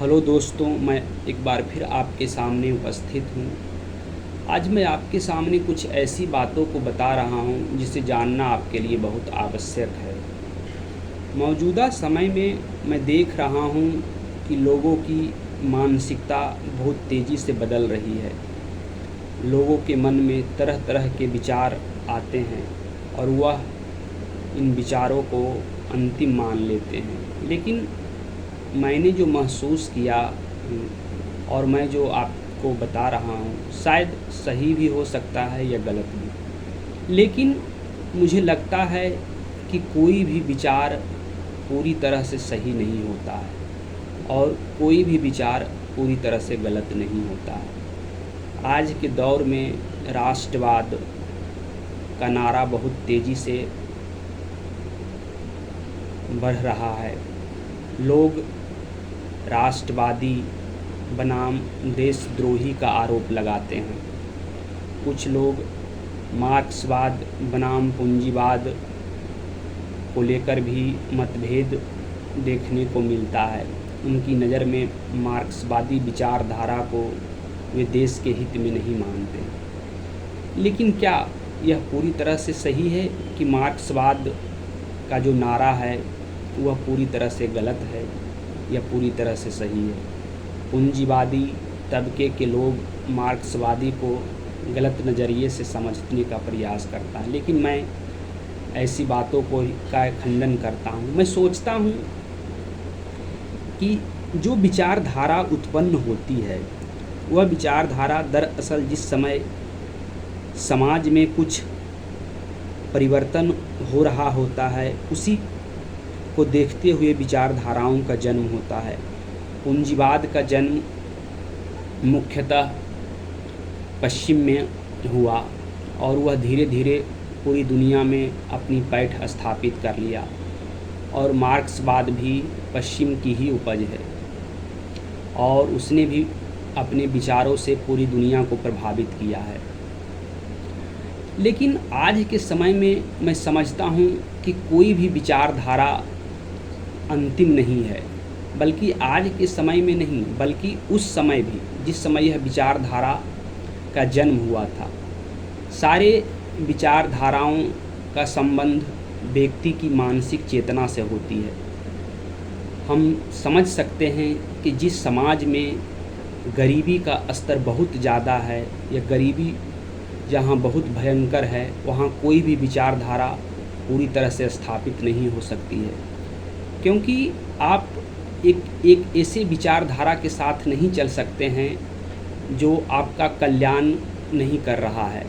Hello दोस्तों, मैं एक बार फिर आपके सामने उपस्थित हूँ। आज मैं आपके सामने कुछ ऐसी बातों को बता रहा हूँ जिसे जानना आपके लिए बहुत आवश्यक है। मौजूदा समय में मैं देख रहा हूँ कि लोगों की मानसिकता बहुत तेज़ी से बदल रही है। लोगों के मन में तरह तरह के विचार आते हैं और वह इन विचारों को अंतिम मान लेते हैं। लेकिन मैंने जो महसूस किया और मैं जो आपको बता रहा हूँ शायद सही भी हो सकता है या गलत भी, लेकिन मुझे लगता है कि कोई भी विचार पूरी तरह से सही नहीं होता है और कोई भी विचार पूरी तरह से गलत नहीं होता है। आज के दौर में राष्ट्रवाद का नारा बहुत तेज़ी से बढ़ रहा है। लोग राष्ट्रवादी बनाम देशद्रोही का आरोप लगाते हैं। कुछ लोग मार्क्सवाद बनाम पूंजीवाद को लेकर भी मतभेद देखने को मिलता है। उनकी नज़र में मार्क्सवादी विचारधारा को वे देश के हित में नहीं मानते। लेकिन क्या यह पूरी तरह से सही है कि मार्क्सवाद का जो नारा है वह पूरी तरह से गलत है या पूरी तरह से सही है? पूंजीवादी तबके के लोग मार्क्सवादी को गलत नज़रिए से समझने का प्रयास करता है, लेकिन मैं ऐसी बातों का खंडन करता हूँ। मैं सोचता हूँ कि जो विचारधारा उत्पन्न होती है वह विचारधारा दरअसल जिस समय समाज में कुछ परिवर्तन हो रहा होता है उसी को देखते हुए विचारधाराओं का जन्म होता है। पूंजीवाद का जन्म मुख्यतः पश्चिम में हुआ और वह धीरे धीरे पूरी दुनिया में अपनी पैठ स्थापित कर लिया, और मार्क्सवाद भी पश्चिम की ही उपज है और उसने भी अपने विचारों से पूरी दुनिया को प्रभावित किया है। लेकिन आज के समय में मैं समझता हूँ कि कोई भी विचारधारा अंतिम नहीं है, बल्कि आज के समय में नहीं बल्कि उस समय भी जिस समय यह विचारधारा का जन्म हुआ था। सारे विचारधाराओं का संबंध व्यक्ति की मानसिक चेतना से होती है। हम समझ सकते हैं कि जिस समाज में गरीबी का स्तर बहुत ज़्यादा है या गरीबी जहाँ बहुत भयंकर है, वहाँ कोई भी विचारधारा पूरी तरह से स्थापित नहीं हो सकती है, क्योंकि आप एक ऐसे विचारधारा के साथ नहीं चल सकते हैं जो आपका कल्याण नहीं कर रहा है।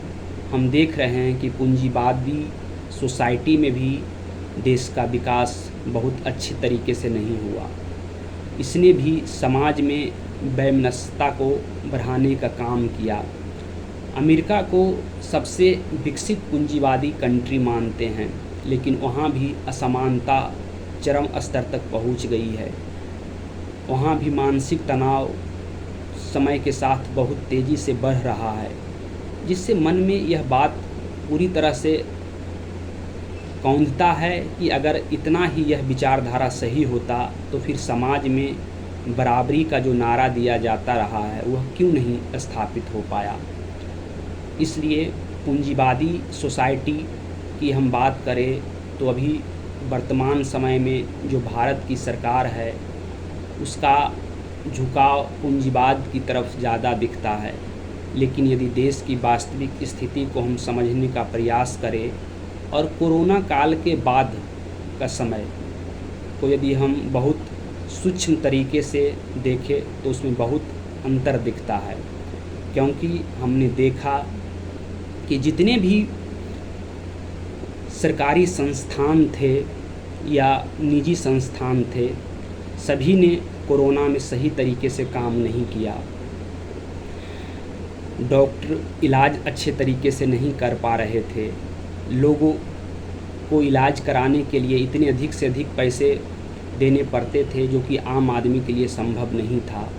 हम देख रहे हैं कि पूंजीवादी सोसाइटी में भी देश का विकास बहुत अच्छे तरीके से नहीं हुआ। इसने भी समाज में वैमनस्यता को बढ़ाने का काम किया। अमेरिका को सबसे विकसित पूंजीवादी कंट्री मानते हैं, लेकिन वहाँ भी असमानता चरम स्तर तक पहुँच गई है। वहाँ भी मानसिक तनाव समय के साथ बहुत तेज़ी से बढ़ रहा है, जिससे मन में यह बात पूरी तरह से कौंधता है कि अगर इतना ही यह विचारधारा सही होता तो फिर समाज में बराबरी का जो नारा दिया जाता रहा है वह क्यों नहीं स्थापित हो पाया। इसलिए पूंजीवादी सोसाइटी की हम बात करें तो अभी वर्तमान समय में जो भारत की सरकार है उसका झुकाव पूंजीवाद की तरफ ज़्यादा दिखता है। लेकिन यदि देश की वास्तविक स्थिति को हम समझने का प्रयास करें और कोरोना काल के बाद का समय को यदि हम बहुत सूक्ष्म तरीके से देखें तो उसमें बहुत अंतर दिखता है, क्योंकि हमने देखा कि जितने भी सरकारी संस्थान थे या निजी संस्थान थे सभी ने कोरोना में सही तरीके से काम नहीं किया। डॉक्टर इलाज अच्छे तरीके से नहीं कर पा रहे थे। लोगों को इलाज कराने के लिए इतने अधिक से अधिक पैसे देने पड़ते थे जो कि आम आदमी के लिए संभव नहीं था।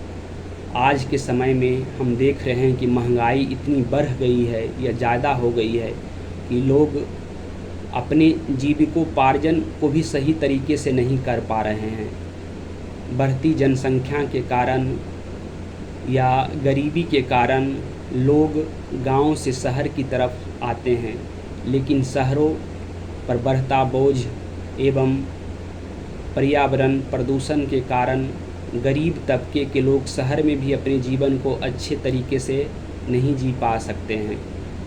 आज के समय में हम देख रहे हैं कि महंगाई इतनी बढ़ गई है या ज़्यादा हो गई है कि लोग अपने जीविकोपार्जन को भी सही तरीके से नहीं कर पा रहे हैं। बढ़ती जनसंख्या के कारण या गरीबी के कारण लोग गांव से शहर की तरफ आते हैं, लेकिन शहरों पर बढ़ता बोझ एवं पर्यावरण प्रदूषण के कारण गरीब तबके के लोग शहर में भी अपने जीवन को अच्छे तरीके से नहीं जी पा सकते हैं।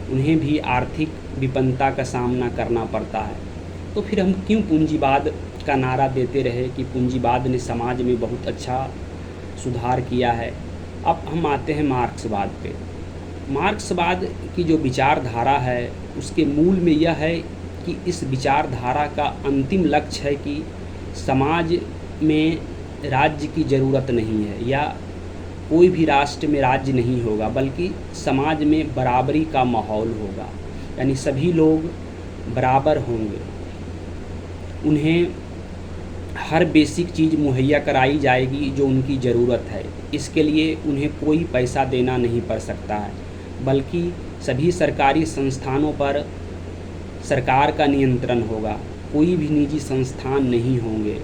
उन्हें भी आर्थिक विपन्नता का सामना करना पड़ता है। तो फिर हम क्यों पूंजीवाद का नारा देते रहे कि पूंजीवाद ने समाज में बहुत अच्छा सुधार किया है। अब हम आते हैं मार्क्सवाद पे। मार्क्सवाद की जो विचारधारा है उसके मूल में यह है कि इस विचारधारा का अंतिम लक्ष्य है कि समाज में राज्य की ज़रूरत नहीं है या कोई भी राष्ट्र में राज्य नहीं होगा, बल्कि समाज में बराबरी का माहौल होगा, यानी सभी लोग बराबर होंगे। उन्हें हर बेसिक चीज़ मुहैया कराई जाएगी जो उनकी ज़रूरत है। इसके लिए उन्हें कोई पैसा देना नहीं पड़ सकता है, बल्कि सभी सरकारी संस्थानों पर सरकार का नियंत्रण होगा, कोई भी निजी संस्थान नहीं होंगे।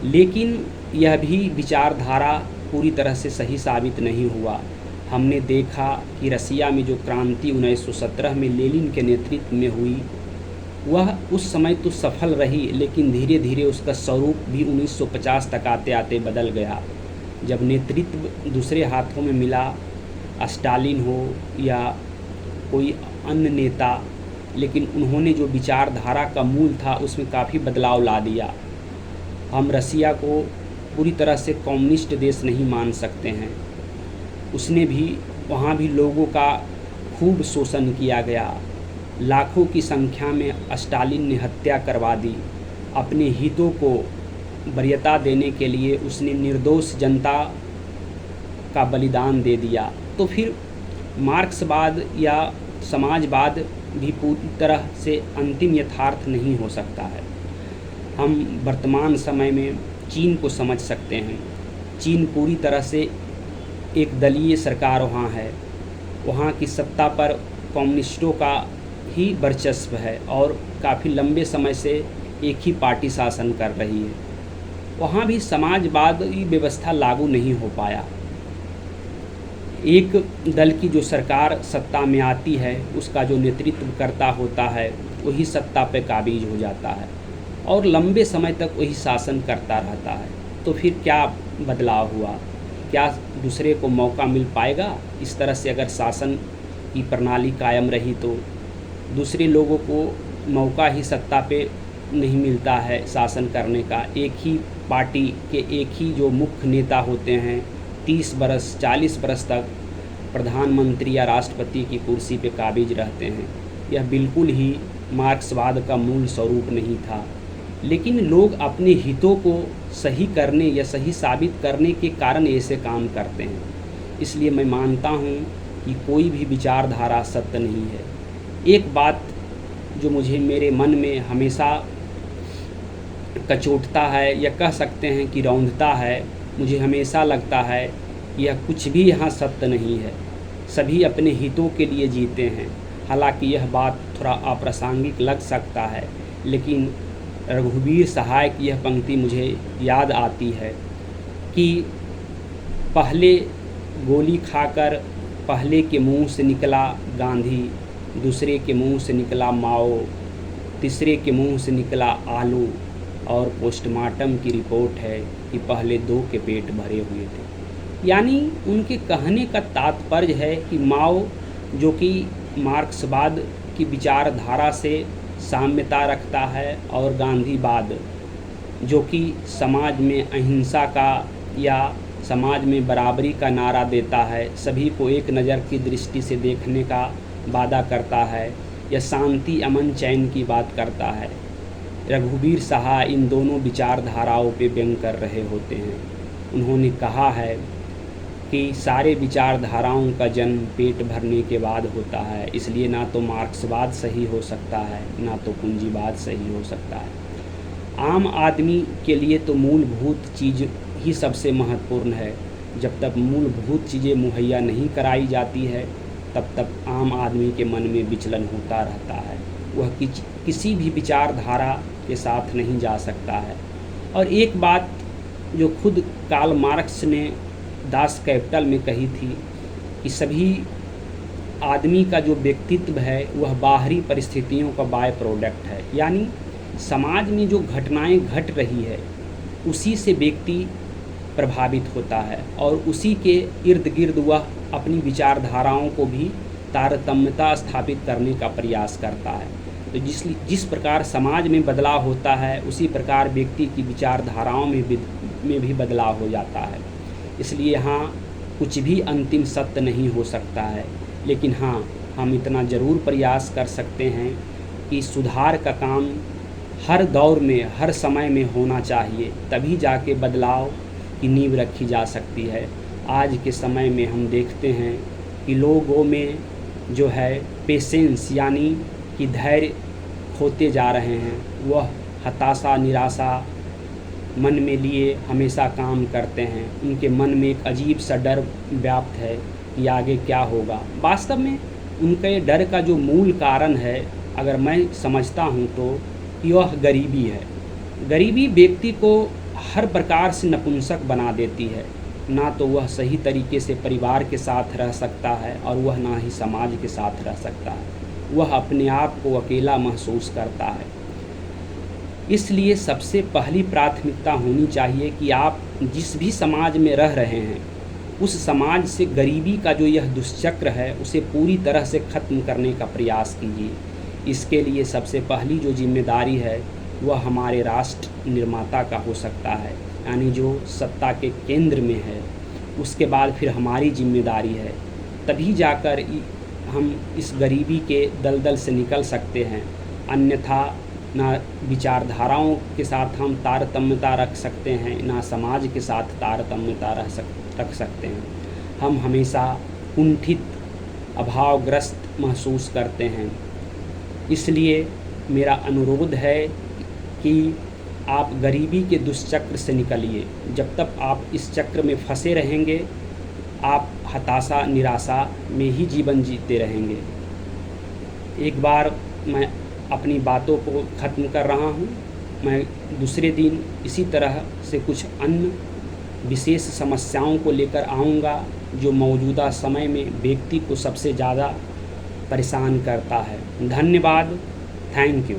लेकिन यह भी विचारधारा पूरी तरह से सही साबित नहीं हुआ। हमने देखा कि रसिया में जो क्रांति 1917 में लेनिन के नेतृत्व में हुई, वह उस समय तो सफल रही, लेकिन धीरे धीरे उसका स्वरूप भी 1950 तक आते आते बदल गया। जब नेतृत्व दूसरे हाथों में मिला, स्टालिन हो या कोई अन्य नेता, लेकिन उन्होंने जो विचारधारा का मूल था उसमें काफ़ी बदलाव ला दिया। हम रसिया को पूरी तरह से कम्युनिस्ट देश नहीं मान सकते हैं। उसने भी वहाँ भी लोगों का खूब शोषण किया गया। लाखों की संख्या में स्टालिन ने हत्या करवा दी। अपने हितों को वरीयता देने के लिए उसने निर्दोष जनता का बलिदान दे दिया। तो फिर मार्क्सवाद या समाजवाद भी पूरी तरह से अंतिम यथार्थ नहीं हो सकता है। हम वर्तमान समय में चीन को समझ सकते हैं। चीन पूरी तरह से एक दलीय सरकार वहाँ है। वहाँ की सत्ता पर कम्युनिस्टों का ही वर्चस्व है और काफ़ी लंबे समय से एक ही पार्टी शासन कर रही है। वहाँ भी समाजवादी व्यवस्था लागू नहीं हो पाया। एक दल की जो सरकार सत्ता में आती है, उसका जो नेतृत्व करता होता है वही सत्ता पे काबिज हो जाता है और लंबे समय तक वही शासन करता रहता है। तो फिर क्या बदलाव हुआ? क्या दूसरे को मौका मिल पाएगा? इस तरह से अगर शासन की प्रणाली कायम रही तो दूसरे लोगों को मौका ही सत्ता पे नहीं मिलता है शासन करने का। एक ही पार्टी के एक ही जो मुख्य नेता होते हैं 30 बरस 40 बरस तक प्रधानमंत्री या राष्ट्रपति की कुर्सी पे काबिज रहते हैं। यह बिल्कुल ही मार्क्सवाद का मूल स्वरूप नहीं था। लेकिन लोग अपने हितों को सही करने या सही साबित करने के कारण ऐसे काम करते हैं। इसलिए मैं मानता हूँ कि कोई भी विचारधारा सत्य नहीं है। एक बात जो मुझे मेरे मन में हमेशा कचोटता है या कह सकते हैं कि रौंदता है, मुझे हमेशा लगता है कि यह कुछ भी यहाँ सत्य नहीं है। सभी अपने हितों के लिए जीते हैं। हालांकि यह बात थोड़ा अप्रासंगिक लग सकता है, लेकिन रघुवीर सहाय की यह पंक्ति मुझे याद आती है कि पहले गोली खाकर पहले के मुंह से निकला गांधी, दूसरे के मुंह से निकला माओ, तीसरे के मुंह से निकला आलू और पोस्टमार्टम की रिपोर्ट है कि पहले 2 के पेट भरे हुए थे। यानी उनके कहने का तात्पर्य है कि माओ, जो कि मार्क्सवाद की विचारधारा से साम्यता रखता है, और गांधीवाद जो कि समाज में अहिंसा का या समाज में बराबरी का नारा देता है, सभी को एक नज़र की दृष्टि से देखने का वादा करता है या शांति अमन चैन की बात करता है। रघुवीर सहाय इन दोनों विचारधाराओं पे व्यंग कर रहे होते हैं। उन्होंने कहा है कि सारे विचारधाराओं का जन्म पेट भरने के बाद होता है, इसलिए ना तो मार्क्सवाद सही हो सकता है, ना तो पूंजीवाद सही हो सकता है। आम आदमी के लिए तो मूलभूत चीज़ ही सबसे महत्वपूर्ण है। जब तक मूलभूत चीज़ें मुहैया नहीं कराई जाती है, तब तक आम आदमी के मन में विचलन होता रहता है। वह किसी भी विचारधारा के साथ नहीं जा सकता है। और एक बात जो खुद कार्ल मार्क्स ने दास कैपिटल में कही थी कि सभी आदमी का जो व्यक्तित्व है वह बाहरी परिस्थितियों का बाय प्रोडक्ट है। यानी समाज में जो घटनाएं घट रही है उसी से व्यक्ति प्रभावित होता है और उसी के इर्द गिर्द वह अपनी विचारधाराओं को भी तारतम्यता स्थापित करने का प्रयास करता है। तो जिस प्रकार समाज में बदलाव होता है उसी प्रकार व्यक्ति की विचारधाराओं में भी बदलाव हो जाता है। इसलिए यहाँ कुछ भी अंतिम सत्य नहीं हो सकता है, लेकिन हाँ, हम इतना ज़रूर प्रयास कर सकते हैं कि सुधार का काम हर दौर में, हर समय में होना चाहिए, तभी जाके बदलाव की नींव रखी जा सकती है। आज के समय में हम देखते हैं कि लोगों में जो है पेशेंस यानी कि धैर्य खोते जा रहे हैं। वह हताशा, निराशा मन में लिए हमेशा काम करते हैं। उनके मन में एक अजीब सा डर व्याप्त है कि आगे क्या होगा। वास्तव में उनके डर का जो मूल कारण है, अगर मैं समझता हूँ तो यह गरीबी है। गरीबी व्यक्ति को हर प्रकार से नपुंसक बना देती है। ना तो वह सही तरीके से परिवार के साथ रह सकता है और वह ना ही समाज के साथ रह सकता है। वह अपने आप को अकेला महसूस करता है। इसलिए सबसे पहली प्राथमिकता होनी चाहिए कि आप जिस भी समाज में रह रहे हैं उस समाज से गरीबी का जो यह दुष्चक्र है उसे पूरी तरह से ख़त्म करने का प्रयास कीजिए। इसके लिए सबसे पहली जो जिम्मेदारी है वह हमारे राष्ट्र निर्माता का हो सकता है, यानी जो सत्ता के केंद्र में है। उसके बाद फिर हमारी जिम्मेदारी है, तभी जाकर हम इस गरीबी के दलदल से निकल सकते हैं। अन्यथा ना विचारधाराओं के साथ हम तारतम्यता रख सकते हैं, ना समाज के साथ तारतम्यता रख सकते हैं। हम हमेशा कुंठित, अभावग्रस्त महसूस करते हैं। इसलिए मेरा अनुरोध है कि आप गरीबी के दुष्चक्र से निकलिए। जब तक आप इस चक्र में फंसे रहेंगे आप हताशा, निराशा में ही जीवन जीते रहेंगे। एक बार मैं अपनी बातों को ख़त्म कर रहा हूँ। मैं दूसरे दिन इसी तरह से कुछ अन्य विशेष समस्याओं को लेकर आऊँगा जो मौजूदा समय में व्यक्ति को सबसे ज़्यादा परेशान करता है। धन्यवाद। Thank you.